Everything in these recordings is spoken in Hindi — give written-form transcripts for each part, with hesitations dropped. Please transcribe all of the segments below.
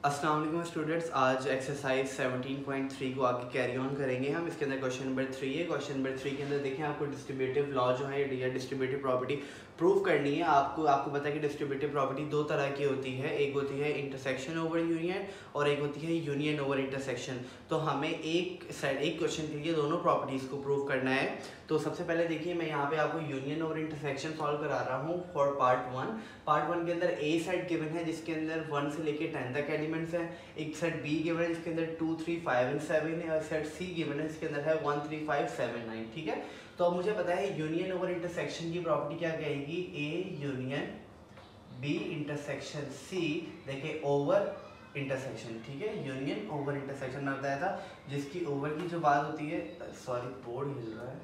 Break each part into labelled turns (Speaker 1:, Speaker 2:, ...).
Speaker 1: अस्सलाम वालेकुम स्टूडेंट्स, आज एक्सरसाइज 17.3 को आगे कैरी ऑन करेंगे हम। इसके अंदर क्वेश्चन नंबर 3 है। क्वेश्चन नंबर 3 के अंदर देखें, आपको डिस्ट्रीब्यूटिव लॉ जो है या डिस्ट्रीब्यूटिव प्रॉपर्टी प्रूव करनी है। आपको पता है कि डिस्ट्रीब्यूटिव प्रॉपर्टी दो तरह की होती है, एक होती है इंटरसेक्शन ओवर यूनियन और एक होती है यूनियन ओवर इंटरसेक्शन। तो हमें एक क्वेश्चन के लिए दोनों प्रॉपर्टीज़ को प्रूव करना है। तो सबसे पहले देखिए, मैं यहाँ पे आपको यूनियन ओवर इंटरसेक्शन सॉल्व करा रहा हूँ फॉर पार्ट वन के अंदर ए सेट गिवन है जिसके अंदर 1 से लेके 10 तक एलिमेंट्स हैं। एक सेट बी गिवन है जिसके अंदर 2, 3, 5 एंड 7 है और सेट सी गिवन है जिसके अंदर है 1, 3, 5, 7, 9। ठीक है, तो अब मुझे पता है यूनियन ओवर इंटरसेक्शन की प्रॉपर्टी क्या कहेगी, A union B intersection C, देखिए ओवर इंटरसेक्शन। ठीक है, यूनियन ओवर इंटरसेक्शन मैं बताया था, जिसकी ओवर की जो बात होती है, सॉरी बोर्ड हिल रहा है,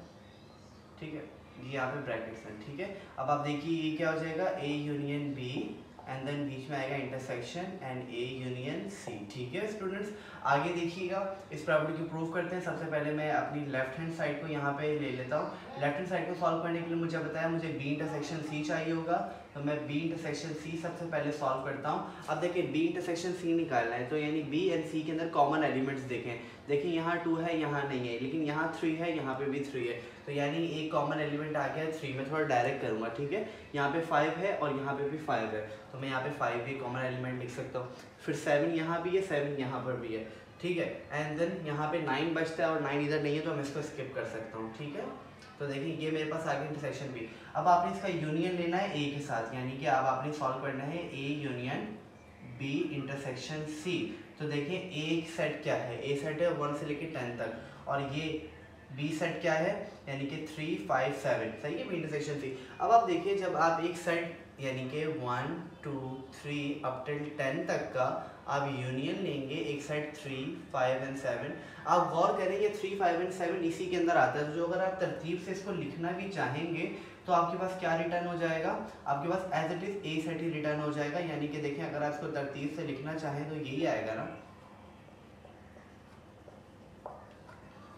Speaker 1: ठीक है, ये यहाँ पे ब्रैकेट्स हैं। ठीक है, अब आप देखिए ये क्या हो जाएगा, A union B and then बीच में आएगा intersection and A union C. ठीक है स्टूडेंट्स, आगे देखिएगा, इस प्रॉपर्टी को प्रूव करते हैं। सबसे पहले मैं अपनी लेफ्ट हैंड साइड को यहाँ पे ले लेता हूँ। लेफ्ट हैंड साइड को सॉल्व करने के लिए मुझे बताया मुझे बी इंटरसेक्शन सी चाहिए होगा, तो मैं बी इंटरसेक्शन सी सबसे पहले सॉल्व करता हूँ। अब देखिए बी इंटरसेक्शन सी निकालना है, तो यानी बी एंड सी के अंदर कॉमन एलिमेंट्स देखें। देखिए यहाँ 2 है, यहाँ नहीं है, लेकिन यहाँ 3 है, यहाँ पे भी 3 है, तो यानी एक कॉमन एलिमेंट आ गया है 3। मैं थोड़ा डायरेक्ट करूँगा। ठीक है, यहाँ पे 5 है और यहाँ पे भी 5 है, तो मैं यहाँ पे 5 भी कॉमन एलिमेंट लिख सकता हूँ। फिर 7 यहाँ भी है, 7 यहाँ पर भी है। ठीक है, एंड देन यहाँ पे 9 बचता है और 9 इधर नहीं है, तो मैं इसको स्किप कर सकता हूँ। ठीक है, तो देखिए ये मेरे पास आ गया इंटरसेक्शन बी। अब आपने इसका यूनियन लेना है ए के साथ, यानी कि अब आपने सॉल्व करना है A union B intersection C. तो देखिए ए सेट क्या है, ए सेट है 1 से लेके 10 तक, और ये बी सेट क्या है, यानी कि 3, 5, 7। सही है, बी इंटरसेक्शन सी। अब आप देखिए, जब आप एक सेट यानी कि 1, 2, 3 अप टिल 10 तक का आप यूनियन लेंगे, एक सेट 3, 5 एंड 7, आप गौर करेंगे 3, 5 एंड 7 इसी के अंदर आता है। जो अगर आप तरतीब से इसको लिखना भी चाहेंगे तो आपके पास क्या रिटर्न हो जाएगा, आपके पास as it is a set ही रिटर्न हो जाएगा। यानी कि देखें, अगर आप इसको तरतीब से लिखना चाहें तो यही आएगा ना,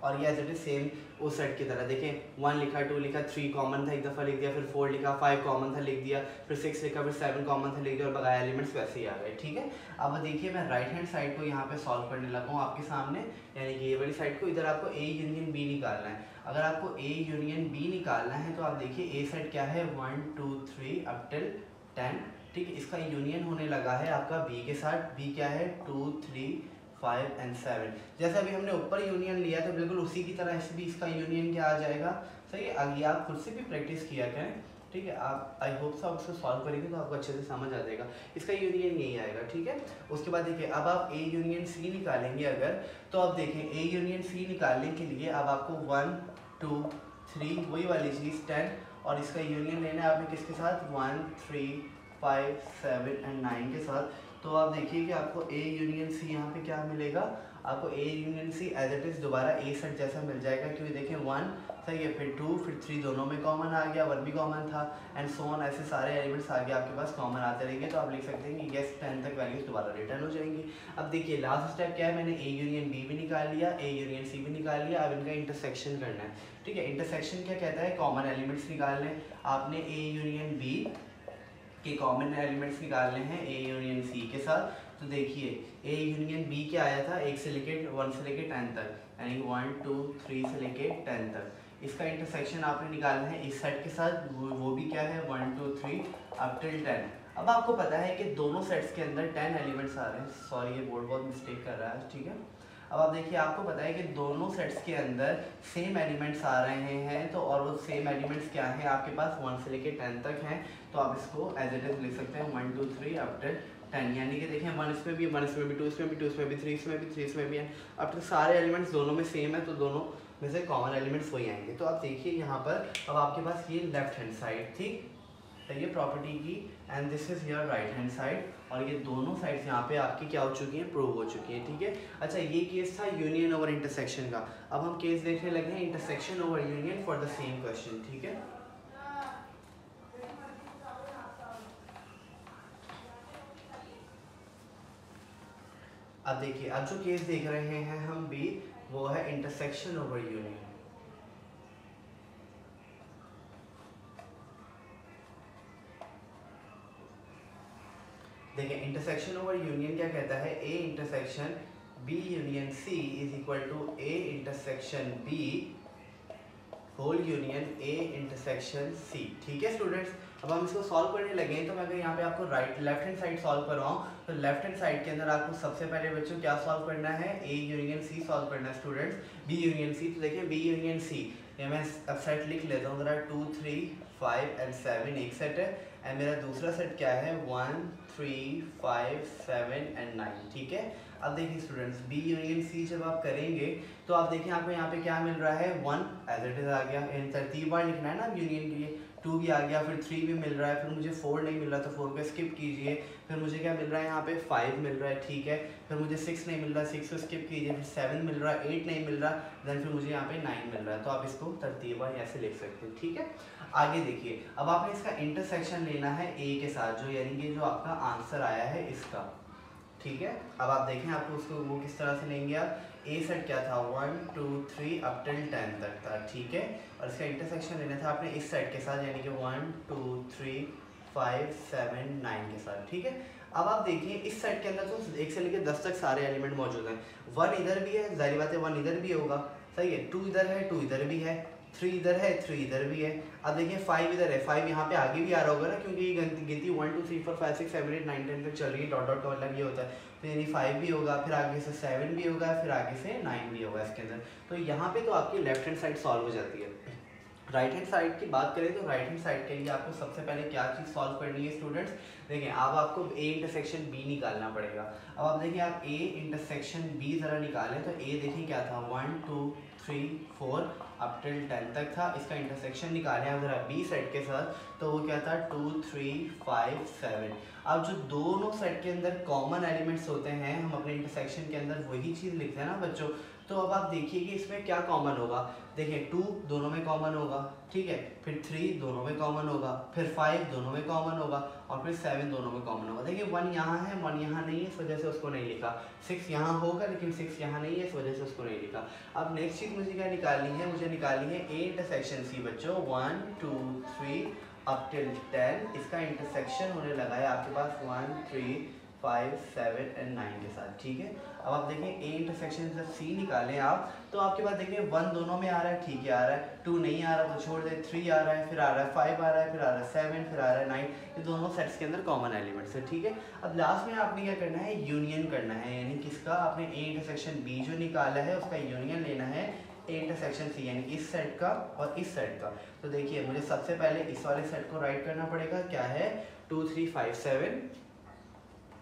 Speaker 1: और ये एज इट इज सेम उस सेट की तरह। देखें 1 लिखा, 2 लिखा, 3 कॉमन था, एक दफ़ा लिख दिया, फिर 4 लिखा, 5 कॉमन था, लिख दिया, फिर 6 लिखा, फिर 7 कॉमन था, लिख दिया, और बकाया एलिमेंट्स वैसे ही आ गए। ठीक है, अब देखिए मैं राइट हैंड साइड को यहाँ पे सॉल्व करने लगा हूँ आपके सामने, यानी कि ये वाली साइड को। इधर आपको ए यूनियन बी निकालना है। अगर आपको ए यूनियन बी निकालना है तो आप देखिए ए सेट क्या है, 1, 2, 3 अप टिल 10। ठीक है, इसका यूनियन होने लगा है आपका बी के साथ। बी क्या है, 2, 3, 5 एंड 7। जैसे अभी हमने ऊपर यूनियन लिया तो बिल्कुल उसी की तरह ऐसे भी इसका यूनियन क्या आ जाएगा। सही है, आगे आप खुद से भी प्रैक्टिस किया करें। ठीक है, आप आई होप सो आप उसको सॉल्व करेंगे तो आपको अच्छे से समझ आ जाएगा, इसका यूनियन यही आएगा। ठीक है, उसके बाद देखिए, अब आप ए यूनियन सी निकालेंगे अगर, तो अब देखें ए यूनियन सी निकालने के लिए अब आपको 1, 2, 3 वही वाली चीज़ 10, और इसका यूनियन लेना है आपने किसके साथ, 1, 3, 5, 7 एंड 9 के साथ। तो आप देखिए कि आपको ए यूनियन सी यहाँ पे क्या मिलेगा, आपको A union C as it is दोबारा ए सेट जैसा मिल जाएगा, क्योंकि देखें 1 सही है, फिर 2, फिर 3 दोनों में कॉमन आ गया, 1 भी कॉमन था, एंड सो ऑन, ऐसे सारे एलिमेंट्स आगे आपके पास कॉमन आते रहेंगे। तो आप लिख सकते हैं कि यस 10 तक वैल्यूज दोबारा रिटर्न हो जाएंगी। अब देखिए लास्ट स्टेप क्या है, मैंने ए यूनियन बी भी निकाल लिया, ए यूनियन सी भी निकाल लिया, अब इनका इंटरसेक्शन करना है। ठीक है, इंटरसेक्शन क्या कहता है, कॉमन एलिमेंट्स निकालने। आपने ए यूनियन बी के कॉमन एलिमेंट्स निकालने हैं ए यूनियन सी के साथ। तो देखिए ए यूनियन बी क्या आया था, 1 से लेके 10 तक, यानी 1, 2, 3 से लेके 10 तक। इसका इंटरसेक्शन आपने निकालना है इस सेट के साथ, वो भी क्या है, 1, 2, 3 अप टिल 10। अब आपको पता है कि दोनों सेट्स के अंदर 10 एलिमेंट्स आ रहे हैं। सॉरी, ये बोर्ड बहुत मिस्टेक कर रहा है। ठीक है, अब आप देखिए, आपको पता है कि दोनों सेट्स के अंदर सेम एलिमेंट्स आ रहे हैं, तो और वो सेम एलिमेंट्स क्या हैं आपके पास, 1 से लेके 10 तक हैं। तो आप इसको एज इट इज लिख सकते हैं 1, 2, 3 अप टिल 10, यानी कि देखें 1 इसमें भी, 1 इसमें भी, 2 इसमें भी, 2 इसमें भी, 3 इसमें भी, 3 इसमें भी है। अब तो सारे एलिमेंट्स दोनों में सेम है, तो दोनों में से कॉमन एलिमेंट्स वही आएंगे। तो आप देखिए यहाँ पर अब आपके पास ये लेफ्ट हैंड साइड थी ये प्रॉपर्टी की, and this is your right hand side, और ये दोनों साइड्स यहाँ पे आपकी क्या हो चुकी हैं, प्रूव हो चुकी हैं। ठीक है, अच्छा ये केस था यूनियन ओवर इंटरसेक्शन का। अब हम केस देखने लगे हैं intersection over union for the same question. ठीक है, अब देखिए, अब जो केस देख रहे हैं हम भी, वो है इंटरसेक्शन ओवर यूनियन। देखिए इंटरसेक्शन ओवर यूनियन क्या कहता है, A intersection B union C is equal to A intersection B whole union A intersection C. ठीक है स्टूडेंट्स, अब हम इसको सॉल्व करने लगे हैं। तो मैं अगर यहाँ पे आपको लेफ्ट हैंड साइड सॉल्व करवाऊँ तो लेफ्ट हैंड साइड के अंदर आपको सबसे पहले बच्चों क्या सॉल्व करना है, ए यूनियन सी सॉल्व करना है स्टूडेंट्स, बी यूनियन सी। तो देखिए बी यूनियन सी, ये मैं अब सेट लिख लेता हूँ ज़रा, 2 3 5 एंड 7 एक सेट है, एंड मेरा दूसरा सेट क्या है 1 3 5 7 एंड 9। ठीक है, अब देखिए स्टूडेंट्स बी यूनियन सी जब आप करेंगे तो आप देखिए आपको यहाँ पे क्या मिल रहा है 1 एज इट इज आ गया, इन तरतीब बार लिखना है ना यूनियन के लिए, 2 भी आ गया, फिर 3 भी मिल रहा है, फिर मुझे 4 नहीं मिल रहा तो 4 को स्किप कीजिए, फिर मुझे क्या मिल रहा है यहाँ पे 5 मिल रहा है। ठीक है, फिर मुझे 6 नहीं मिल रहा, 6 को स्किप कीजिए, फिर 7 मिल रहा है, 8 नहीं मिल रहा, देन फिर मुझे यहाँ पे 9 मिल रहा है। तो आप इसको तरतीबान ऐसे लिख सकते हैं। ठीक है, आगे देखिए, अब आपने इसका इंटरसेक्शन लेना है ए के साथ, जो यानी कि जो आपका आंसर आया है इसका। ठीक है, अब आप देखें आपको उसको वो किस तरह से लेंगे आप, ए सेट क्या था 1 2 3 अप टिल 10 तक था। ठीक है, और इसका इंटरसेक्शन लेना था आपने इस सेट के साथ, यानी कि 1 2 3 5 7 9 के साथ। ठीक है, अब आप देखिए इस सेट के अंदर तो 1 से लेकर 10 तक सारे एलिमेंट मौजूद हैं, 1 इधर भी है, जाहिर बात है 1 इधर भी होगा, सही है, 2 इधर है, 2 इधर भी है, 3 इधर है, 3 इधर भी है। अब देखिए 5 इधर है, 5 यहाँ पे आगे भी आ रहा होगा ना, क्योंकि ये गिनती 1 2 3 4 5 6 7 8 9 10 तक चल रही है, डॉट डॉट का मतलब ये होता है, तो यानी 5 भी होगा, फिर आगे से 7 भी होगा, फिर आगे से 9 भी होगा इसके अंदर। तो यहाँ पे तो आपकी लेफ्ट हैंड साइड सॉल्व हो जाती है। राइट हैंड साइड की बात करें तो राइट हैंड साइड के लिए आपको सबसे पहले क्या चीज़ सॉल्व करनी है स्टूडेंट्स, देखिए अब आपको ए इंटरसेक्शन बी निकालना पड़ेगा। अब आप देखिए आप ए इंटरसेक्शन बी ज़रा निकालें तो ए देखिए क्या था 1 2 3 4 अप टिल 10 तक था, इसका इंटरसेक्शन निकालें आप ज़रा बी सेट के साथ, तो वो क्या था 2 3 5 7। अब जो दोनों सेट के अंदर कॉमन एलिमेंट्स होते हैं हम अपने इंटरसेक्शन के अंदर वही चीज़ लिखते हैं ना बच्चों। तो अब आप देखिए कि इसमें क्या कॉमन होगा, देखिए 2 दोनों में कॉमन होगा, ठीक है, फिर 3 दोनों में कॉमन होगा, फिर 5 दोनों में कॉमन होगा, और फिर 7 दोनों में कॉमन होगा। देखिए 1 यहाँ है, 1 यहाँ नहीं है, इस वजह से उसको नहीं लिखा, 6 यहाँ होगा लेकिन 6 यहाँ नहीं है, इस वजह से उसको नहीं लिखा। अब नेक्स्ट चीज़ मुझे क्या निकालनी है, मुझे निकालनी है ए इंटरसेक्शन सी बच्चों, 1 2 3 अप टिल 10, इसका इंटरसेक्शन होने लगा है आपके पास 1 3 5 7 एंड 9 के साथ। ठीक है, अब आप देखें ए इंटरसेक्शन जब सी निकालें आप, तो आपके पास देखिए 1 दोनों में आ रहा है, ठीक है आ रहा है, 2 नहीं आ रहा तो छोड़ दे, 3 आ रहा है, फिर आ रहा है 5 आ रहा है, फिर आ रहा है 7, फिर आ रहा है 9, ये दोनों सेट्स के अंदर कॉमन एलिमेंट्स है। ठीक है, अब लास्ट में आपने क्या करना है, यूनियन करना है, यानी किसका, आपने ए इंटरसेक्शन बी जो निकाला है उसका यूनियन लेना है ए इंटरसेक्शन सी, यानी इस सेट का और इस सेट का। तो देखिए मुझे सबसे पहले इस वाले सेट को राइट करना पड़ेगा, क्या है 2 3 5 7,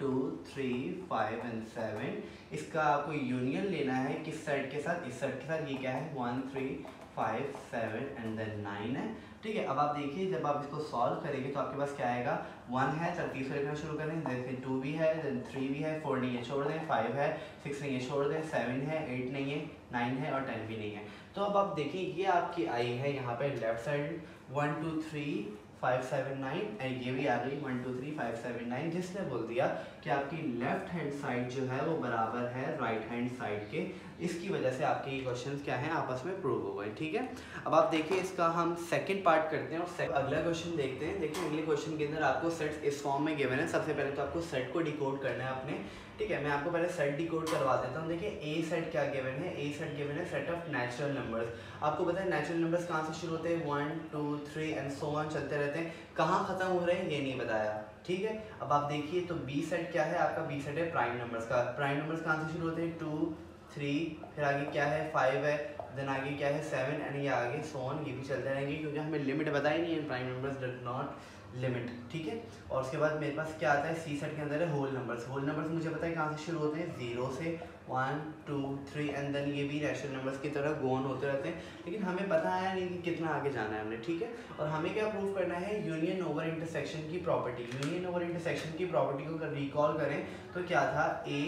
Speaker 1: 2 3 5 एंड 7, इसका आपको यूनियन लेना है किस सेट के साथ, इस सेट के साथ, ये क्या है 1 3 5 7 एंड देन 9 है। ठीक है, अब आप देखिए जब आप इसको सॉल्व करेंगे तो आपके पास क्या आएगा, 1 है, तरतीब से लिखना शुरू करें, देखिए 2 भी है, देन 3 भी है, 4 नहीं है छोड़ दें, 5 है, 6 नहीं है छोड़ दें, 7 है, 8 नहीं है, 9 है और 10 भी नहीं है। तो अब आप देखिए ये आपकी आई है यहाँ पे लेफ्ट साइड 1 2 3 5 7 9, एंड ये भी आ गई 1 2 3 5 7 9, जिसने बोल दिया कि आपकी लेफ्ट हैंड साइड जो है वो बराबर है राइट हैंड साइड के। इसकी वजह से आपके ये क्वेश्चंस क्या हैं, आपस में प्रूव हो गए। ठीक है, अब आप देखिए इसका हम सेकंड पार्ट करते हैं और अगला क्वेश्चन देखते हैं। देखिए अगले क्वेश्चन के अंदर आपको सेट्स इस फॉर्म में गिवन है। सबसे पहले तो आपको सेट को डिकोड करना है अपने, ठीक है, मैं आपको पहले सेट डिकोड करवा देता हूँ। देखिए ए सेट क्या गिवन है, ए सेट गिवन है सेट ऑफ नेचुरल नंबर्स। आपको पता है नेचुरल नंबर्स कहाँ से शुरू होते हैं, 1 2 3 एंड सो ऑन चलते रहते हैं, कहाँ खत्म हो रहे हैं ये नहीं बताया। ठीक है, अब आप देखिए तो बी सेट क्या है, आपका बी सेट है प्राइम नंबर्स का। प्राइम नंबर्स कहाँ से शुरू होते हैं, 2 3, फिर आगे क्या है 5 है, देन आगे क्या है 7 एंड ये आगे सो ऑन, ये भी चलते रहेंगे क्योंकि हमें लिमिट बताई नहीं है, prime numbers does not limit. ठीक है, और उसके बाद मेरे पास क्या आता है, सी सेट के अंदर है होल नंबर्स। होल नंबर्स मुझे पता है कहाँ से शुरू होते हैं, 0 से 1 2 3 एंड देन ये भी रैशनल नंबर्स की तरह गोन होते रहते हैं, लेकिन हमें पता है नहीं कि कितना आगे जाना है हमने। ठीक है, और हमें क्या प्रूव करना है, यूनियन ओवर इंटरसेक्शन की प्रॉपर्टी। यूनियन ओवर इंटरसेक्शन की प्रॉपर्टी को अगर रिकॉल करें तो क्या था, A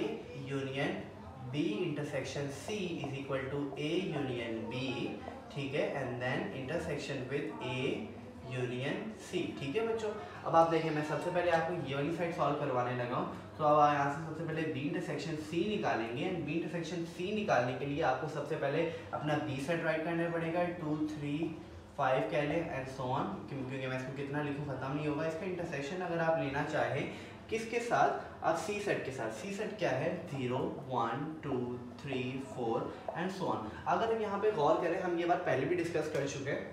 Speaker 1: union B intersection C is equal to A union B, ठीक है, and then intersection with A union C. ठीक है बच्चों, अब आप देखिए मैं सबसे पहले आपको ये वाली साइड सॉल्व करवाने लगा हूँ। तो अब यहाँ से सबसे पहले बी इंटरसेक्शन सी निकालेंगे, एंड बी इंटरसेक्शन सी निकालने के लिए आपको सबसे पहले अपना बी सेट राइट करना पड़ेगा, 2 3 5 कह लें एंड सो ऑन, क्योंकि मैं इसको कितना लिखूँ खत्म नहीं होगा। इसका इंटरसेक्शन अगर आप लेना चाहें किसके साथ? अब सी सेट के साथ। सी सेट क्या है? 0 1 2 3 4 एंड सो ऑन। अगर हम यहाँ पे गौर करें, हम ये बात पहले भी डिस्कस कर चुके हैं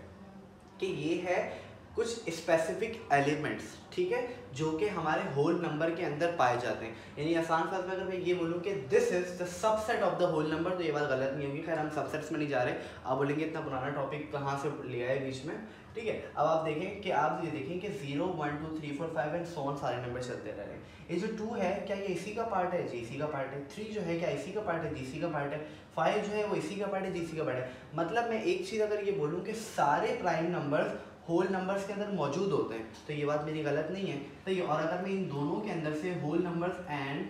Speaker 1: कि ये है कुछ स्पेसिफिक एलिमेंट्स, ठीक है, जो कि हमारे होल नंबर के अंदर पाए जाते हैं। यानी आसान शब्द में अगर मैं ये बोलूँ कि this is the subset of the whole number, तो ये बात गलत नहीं होगी। खैर हम सबसेट्स में नहीं जा रहे, आप बोलेंगे इतना पुराना टॉपिक कहाँ से लिया है बीच में, ठीक है। अब आप देखें कि आप ये देखें कि 0 1 2 3 4 5 एंड सो ऑन सारे नंबर चलते रह रहे हैं। ये जो 2 है क्या ये इसी का पार्ट है? जी इसी का पार्ट है। 3 जो है क्या इसी का पार्ट है? जी इसी का पार्ट है। 5 जो है वो इसी का पार्ट है? जी इसी का पार्ट है। मतलब मैं एक चीज़ अगर ये बोलूँ कि सारे प्राइम नंबर्स होल नंबर्स के अंदर मौजूद होते हैं, तो ये बात मेरी गलत नहीं है। तो ये, और अगर मैं इन दोनों के अंदर से whole numbers and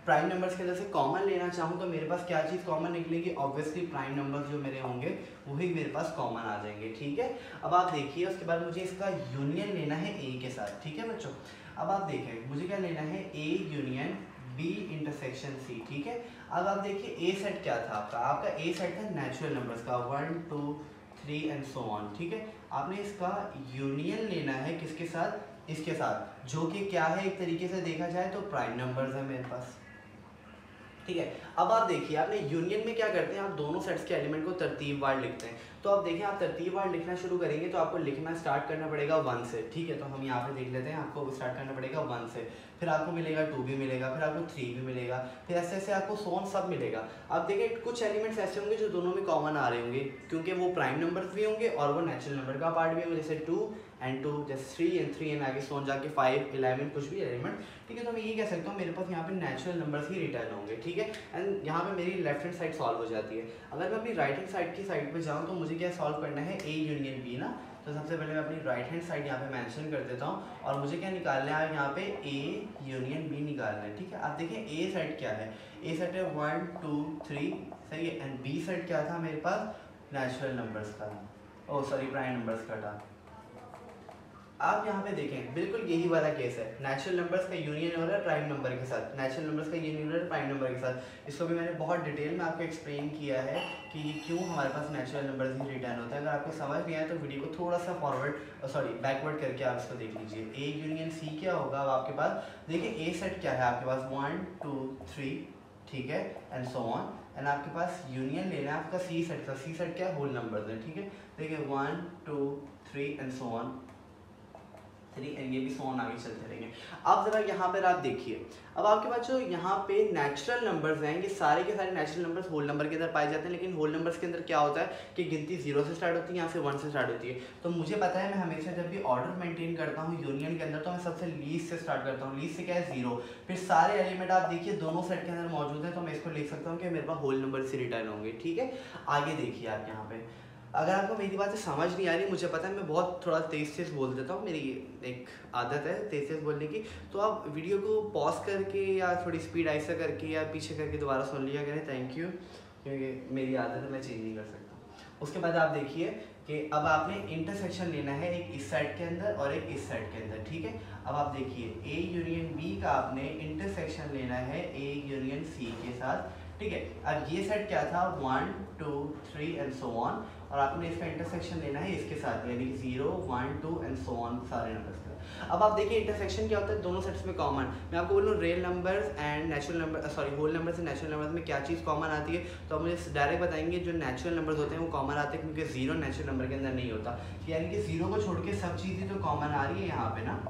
Speaker 1: prime numbers के अंदर से कॉमन लेना चाहूँ, तो मेरे पास क्या चीज़ कॉमन निकलेगी? ऑब्वियसली प्राइम नंबर्स जो मेरे होंगे वही मेरे पास कॉमन आ जाएंगे, ठीक है। अब आप देखिए उसके बाद मुझे इसका यूनियन लेना है ए के साथ, ठीक है बच्चों। अब आप देखें मुझे क्या लेना है? A union B intersection C, ठीक है। अब आप देखिए ए सेट क्या था आपका ए सेट था नेचुरल नंबर्स का 1 2 3 एंड सो ऑन, ठीक है। आपने इसका यूनियन लेना है किसके साथ? इसके साथ, जो कि क्या है एक तरीके से देखा जाए तो प्राइम नंबर्स है मेरे पास, ठीक है। अब आप देखिए आपने यूनियन में क्या करते हैं, आप दोनों सेट्स के एलिमेंट को तरतीबवार लिखते हैं। तो आप देखें आप तरतीबवार लिखना शुरू करेंगे तो आपको लिखना स्टार्ट करना पड़ेगा 1 से, ठीक है। तो हम यहाँ पे देख लेते हैं, आपको स्टार्ट करना पड़ेगा 1 से, फिर आपको मिलेगा 2 भी मिलेगा, फिर आपको 3 भी मिलेगा, फिर ऐसे ऐसे आपको सोन सब मिलेगा। आप देखें कुछ एलिमेंट्स ऐसे होंगे जो दोनों में कॉमन आ रहे होंगे, क्योंकि वो प्राइम नंबर्स भी होंगे और वो नेचुरल नंबर का पार्ट भी होंगे, जैसे 2 एंड 2, जैसे 3 एंड 3 एंड आगे सोन जाके 5 11 कुछ भी एलिमेंट, ठीक है। तो मैं ये कह सकता हूँ मेरे पास यहाँ पे नेचुरल नंबर्स ही रिटर्न होंगे, ठीक है। एंड यहाँ पे मेरी लेफ्ट हैंड साइड सॉल्व हो जाती है। अगर मैं अपनी राइट हैंड साइड की साइड पे जाऊँ तो मुझे क्या सॉल्व करना है? ए यूनियन बी ना। तो सबसे पहले मैं अपनी राइट हैंड साइड यहाँ पे मेंशन कर देता हूँ और मुझे क्या निकालना है यहाँ पे? ए यूनियन बी निकालना है, ठीक है। आप देखिए ए सेट क्या है? ए सेट है 1 2 3, सही है। एंड बी सेट क्या था मेरे पास? नेचुरल नंबर्स का, ओ सॉरी प्राइम नंबर्स का था। आप यहाँ पे देखें बिल्कुल यही वाला केस है, नेचुरल नंबर्स का यूनियन हो रहा है प्राइम नंबर के साथ, नेचुरल नंबर्स का यूनियन हो रहा है प्राइम नंबर के साथ। इसको भी मैंने बहुत डिटेल में आपको एक्सप्लेन किया है कि क्यों हमारे पास नेचुरल नंबर्स ही रिटर्न होता है। अगर आपको समझ नहीं आया तो वीडियो को थोड़ा सा बैकवर्ड करके आप इसको देख लीजिए। ए यूनियन सी क्या होगा? अब आपके पास देखिए ए सेट क्या है आपके पास? 1 2 3, ठीक है, एंड सो ऑन। एंड आपके पास यूनियन लेना है आपका सी सेट का। सी सेट क्या है? होल नंबर्स है, ठीक है। देखिए 1 2 3 एंड सो ऑन 3 एंड ये भी सोन आगे चलते रहेंगे। अब जरा यहाँ पर आप देखिए, अब आपके पास जो यहाँ पे नेचुरल नंबर्स हैं, ये सारे के सारे नेचुरल नंबर्स होल नंबर के अंदर पाए जाते हैं, लेकिन होल नंबर्स के अंदर क्या होता है कि गिनती 0 से स्टार्ट होती है, यहाँ से 1 से स्टार्ट होती है। तो मुझे पता है मैं हमेशा जब भी ऑर्डर मेंटेन करता हूँ यूनियन के अंदर तो मैं सबसे लीस्ट से स्टार्ट करता हूँ। लीस्ट से क्या है? 0। फिर सारे एलिमेंट आप देखिए दोनों सेट के अंदर मौजूद हैं, तो मैं इसको लिख सकता हूँ कि मेरे पास होल नंबर से रिटर्न होंगे, ठीक है। आगे देखिए आप यहाँ पे, अगर आपको मेरी बात समझ नहीं आ रही, मुझे पता है मैं बहुत थोड़ा तेज़ बोल देता हूँ, मेरी एक आदत है तेज़ बोलने की, तो आप वीडियो को पॉज करके या थोड़ी स्पीड ऐसा करके या पीछे करके दोबारा सुन लिया करें, थैंक यू, क्योंकि मेरी आदत है, मैं चेंज नहीं कर सकता। उसके बाद आप देखिए कि अब आपने इंटरसेक्शन लेना है एक इस साइड के अंदर और एक इस साइड के अंदर, ठीक है। अब आप देखिए ए यूनियन बी का आपने इंटरसेक्शन लेना है ए यूनियन सी के साथ, ठीक है। अब ये सेट क्या था? 1 2 3 एंड सो ऑन, और आपने इसका इंटरसेक्शन लेना है इसके साथ, यानी 0 1 2 एंड सो ऑन सारे नंबर्स का। अब आप देखिए इंटरसेक्शन क्या होता है दोनों सेट्स में कॉमन। मैं आपको बोलूँ real numbers and natural number, sorry whole number से नेचुरल नंबर्स में क्या चीज़ कॉमन आती है, तो आप मुझे डायरेक्ट बताएंगे जो नेचुरल नंबर्स होते हैं वो कॉमन आते हैं, क्योंकि 0 नेचुरल नंबर के अंदर नहीं होता, यानी कि 0 को छोड़ के सब चीज़ें तो कॉमन आ रही है यहाँ पे ना,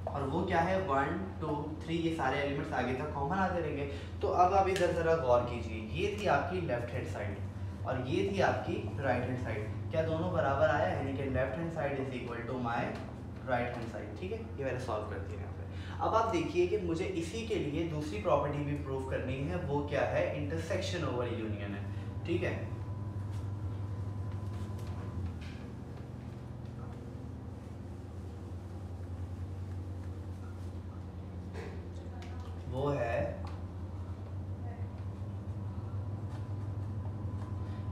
Speaker 1: और वो क्या है? 1 2 3, ये सारे एलिमेंट्स आगे तक कॉमन आते रहेंगे। तो अब आप इधर ज़रा गौर कीजिए, ये थी आपकी लेफ्ट हैंड साइड और ये थी आपकी राइट हैंड साइड, क्या दोनों बराबर आया? यानी कि left hand side is equal to my right hand side, ठीक है। ये मैंने सॉल्व कर दिया यहाँ पे। अब आप देखिए कि मुझे इसी के लिए दूसरी प्रॉपर्टी भी प्रूव करनी है, वो क्या है? इंटरसेक्शन ओवर यूनियन है, ठीक है। वो है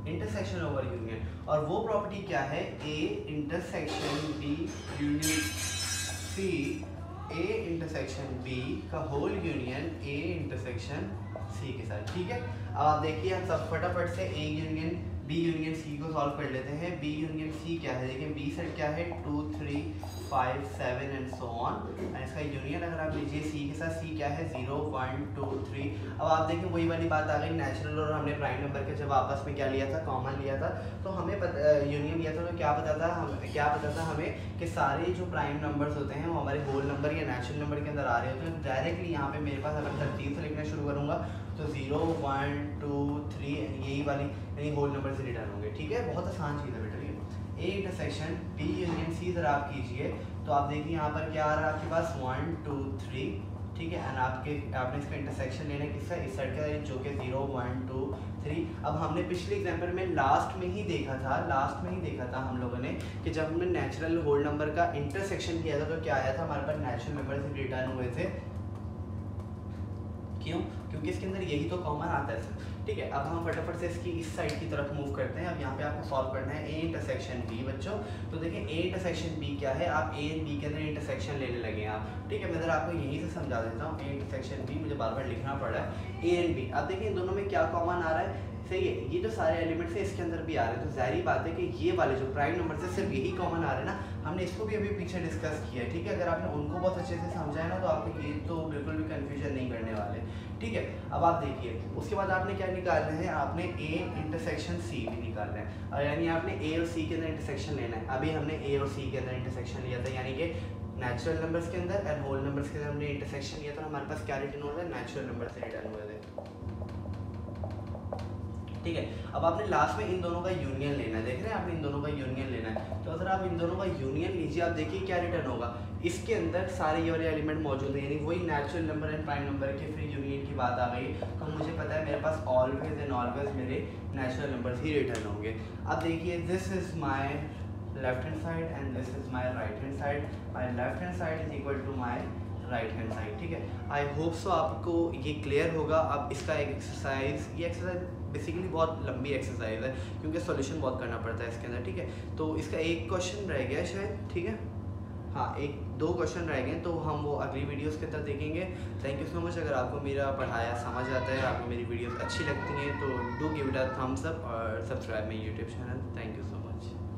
Speaker 1: इंटरसेक्शन ओवर यूनियन, और वो प्रॉपर्टी क्या है? A intersection B union C, A intersection B का whole union A intersection C के साथ, ठीक है। अब आप देखिए हम सब फटाफट से A union B union C को सॉल्व कर लेते हैं। बी यूनियन सी क्या है, देखिए बी सेट क्या है 2 3 5 7 एंड सो ऑन, एंड इसका यूनियन अगर आप लीजिए सी के साथ, सी क्या है 0 1 2 3। अब आप देखिए वही वाली बात आ गई, नेचुरल और हमने प्राइम नंबर के जब आपस में क्या लिया था, कॉमन लिया था, तो हमें यूनियन लिया था, तो क्या पता था हमें कि सारे जो प्राइम नंबर्स होते हैं वो हमारे होल नंबर या नेचुरल नंबर के अंदर आ रहे होते हैं। तो डायरेक्टली यहाँ पे मेरे पास अगर तरतीब से लिखना शुरू करूँगा तो 0 1 2 3 यही वाली यानी होल नंबर से रिटर्न होंगे। ठीक है, बहुत आसान चीज़ है बेटा ये। A intersection B union C अगर आप कीजिए तो आप देखिए यहाँ पर क्या आ रहा है आपके पास 1 2 3, ठीक है, एंड आपने इसका इंटरसेक्शन लेना है किसका, इस साइड का, जो कि 0 1 2 3। अब हमने पिछले एग्जाम्पल में लास्ट में ही देखा था हम लोगों ने कि जब हमने नेचुरल होल नंबर का इंटरसेक्शन किया था तो क्या आया था, हमारे पास नेचुरल नंबर से रिटर्न हुए थे। क्यों? क्योंकि इसके अंदर यही तो कॉमन आता है सर। ठीक है, अब हम फटाफट से इसकी इस साइड की तरफ मूव करते हैं। अब यहाँ पे आपको सॉल्व करना है ए इंटरसेक्शन बी बच्चों। तो देखिए ए इंटरसेक्शन बी क्या है, आप ए एंड बी के अंदर इंटरसेक्शन लेने लगे हैं आप। ठीक है, मैं जरा आपको यहीं से समझा देता हूँ। ए इंटरसेक्शन बी, मुझे बार बार लिखना पड़ रहा है, ए एंड बी। अब देखिए इन दोनों में क्या कॉमन आ रहा है, सही है, ये जो सारे एलिमेंट्स है इसके अंदर भी आ रहे हैं, तो जाहिर बात है कि ये वाले जो प्राइम नंबर से सिर्फ यही कॉमन आ रहे हैं ना, हमने इसको भी अभी पीछे डिस्कस किया है। ठीक है, अगर आपने उनको बहुत अच्छे से समझा है ना तो आपको ये तो बिल्कुल भी कंफ्यूजन नहीं करने वाले। ठीक है, अब आप देखिए उसके बाद आपने क्या निकालना है, आपने ए इंटरसेक्शन सी भी निकालना है, और यानी आपने ए और सी के अंदर इंटरसेक्शन लेना है। अभी हमने ए और सी के अंदर इंटरसेक्शन लिया था, यानी कि नेचुरल नंबर्स के अंदर एंड होल नंबर्स के अंदर हमने इंटरसेक्शन लिया था, हमारे पास क्या रिटर्न हो रहा है, नेचुरल नंबर से रिटर्न हुए थे। ठीक है, अब आपने लास्ट में इन दोनों का यूनियन लेना है, देख रहे हैं आपने इन दोनों का यूनियन लेना है। तो अगर आप इन दोनों का यूनियन लीजिए, आप देखिए क्या रिटर्न होगा, इसके अंदर सारे ये वाले एलिमेंट मौजूद हैं, यानी वही natural number and prime number के फिर यूनियन की बात आ गई। तो मुझे पता है मेरे पास ऑलवेज एंड ऑलवेज मेरे नेचुरल नंबर ही रिटर्न होंगे। अब देखिए this is my left hand side and this is my right hand side, my left hand side is equal to my right hand side. ठीक है, आई होप सो आपको ये क्लियर होगा। अब इसका एक एक्सरसाइज, ये एक्सरसाइज बेसिकली बहुत लंबी एक्सरसाइज है क्योंकि सॉल्यूशन बहुत करना पड़ता है इसके अंदर। ठीक है, तो इसका एक क्वेश्चन रह गया शायद, ठीक है, हाँ एक दो क्वेश्चन रह गए, तो हम वो अगली वीडियोस के अंदर देखेंगे। Thank you so much. अगर आपको मेरा पढ़ाया समझ आता है, आपको मेरी वीडियोस अच्छी लगती हैं तो do give it a thumbs up और subscribe my YouTube channel. Thank you so much.